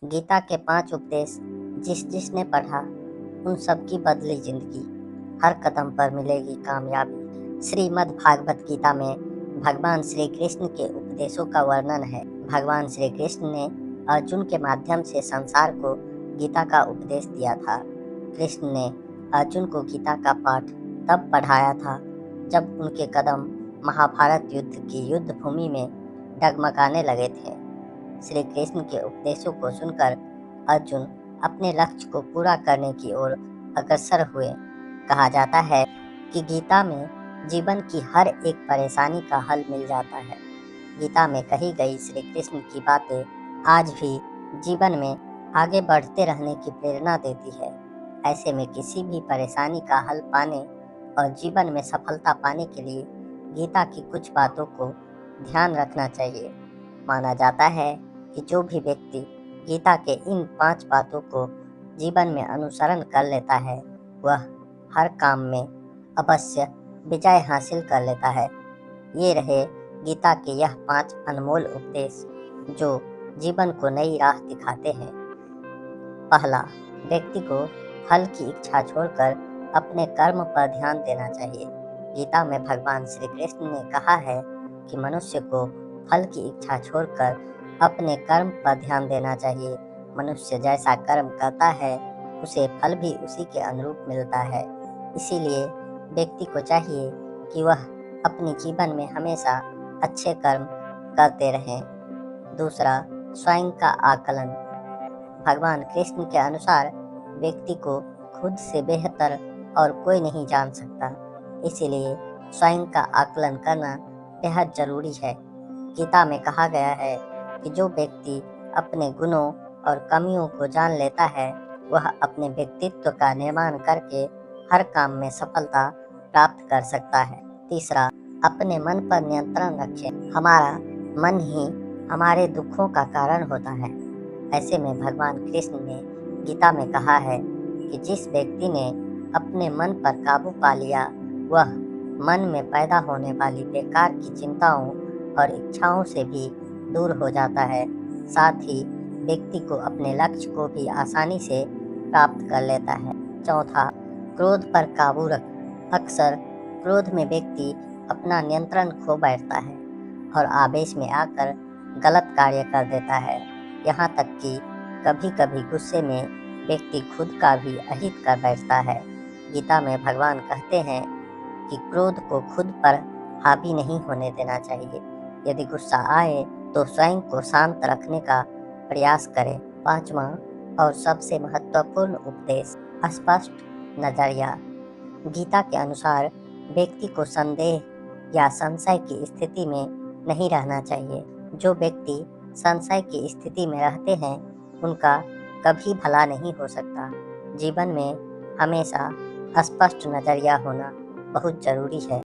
गीता के 5 उपदेश जिसने पढ़ा उन सब की बदली जिंदगी, हर कदम पर मिलेगी कामयाबी। श्रीमद् भागवत गीता में भगवान श्री कृष्ण के उपदेशों का वर्णन है। भगवान श्री कृष्ण ने अर्जुन के माध्यम से संसार को गीता का उपदेश दिया था। कृष्ण ने अर्जुन को गीता का पाठ तब पढ़ाया था जब उनके कदम महाभारत युद्ध की युद्ध भूमि में डगमगाने लगे थे। श्री कृष्ण के उपदेशों को सुनकर अर्जुन अपने लक्ष्य को पूरा करने की ओर अग्रसर हुए। कहा जाता है कि गीता में जीवन की हर एक परेशानी का हल मिल जाता है। गीता में कही गई श्री कृष्ण की बातें आज भी जीवन में आगे बढ़ते रहने की प्रेरणा देती है। ऐसे में किसी भी परेशानी का हल पाने और जीवन में सफलता पाने के लिए गीता की कुछ बातों को ध्यान रखना चाहिए। माना जाता है कि जो भी व्यक्ति गीता के इन 5 बातों को जीवन में अनुसरण कर लेता है वह हर काम में अवश्य विजय हासिल कर लेता है। ये रहे गीता के यह 5 अनमोल उपदेश जो जीवन को नई राह दिखाते हैं। पहला, व्यक्ति को फल की इच्छा छोड़कर अपने कर्म पर ध्यान देना चाहिए। गीता में भगवान श्री कृष्ण ने कहा है कि मनुष्य को फल की इच्छा छोड़कर अपने कर्म पर ध्यान देना चाहिए। मनुष्य जैसा कर्म करता है उसे फल भी उसी के अनुरूप मिलता है। इसीलिए व्यक्ति को चाहिए कि वह अपने जीवन में हमेशा अच्छे कर्म करते रहें। दूसरा, स्वयं का आकलन। भगवान कृष्ण के अनुसार व्यक्ति को खुद से बेहतर और कोई नहीं जान सकता। इसीलिए स्वयं का आकलन करना बेहद जरूरी है। गीता में कहा गया है कि जो व्यक्ति अपने गुणों और कमियों को जान लेता है वह अपने व्यक्तित्व का निर्माण करके हर काम में सफलता प्राप्त कर सकता है। तीसरा, अपने मन पर नियंत्रण रखें। हमारा मन ही हमारे दुखों का कारण होता है। ऐसे में भगवान कृष्ण ने गीता में कहा है कि जिस व्यक्ति ने अपने मन पर काबू पा लिया वह मन में पैदा होने वाली बेकार की चिंताओं और इच्छाओं से भी दूर हो जाता है। साथ ही व्यक्ति को अपने लक्ष्य को भी आसानी से प्राप्त कर लेता है। चौथा, क्रोध पर काबू रख। अक्सर क्रोध में व्यक्ति अपना नियंत्रण खो बैठता है और आवेश में आकर गलत कार्य कर देता है। यहाँ तक कि कभी कभी गुस्से में व्यक्ति खुद का भी अहित कर बैठता है। गीता में भगवान कहते हैं कि क्रोध को खुद पर हावी नहीं होने देना चाहिए। यदि गुस्सा आए तो स्वयं को शांत रखने का प्रयास करें। पांचवा और सबसे महत्वपूर्ण उपदेश, स्पष्ट नजरिया। गीता के अनुसार व्यक्ति को संदेह या संशय की स्थिति में नहीं रहना चाहिए। जो व्यक्ति संशय की स्थिति में रहते हैं उनका कभी भला नहीं हो सकता। जीवन में हमेशा स्पष्ट नजरिया होना बहुत जरूरी है।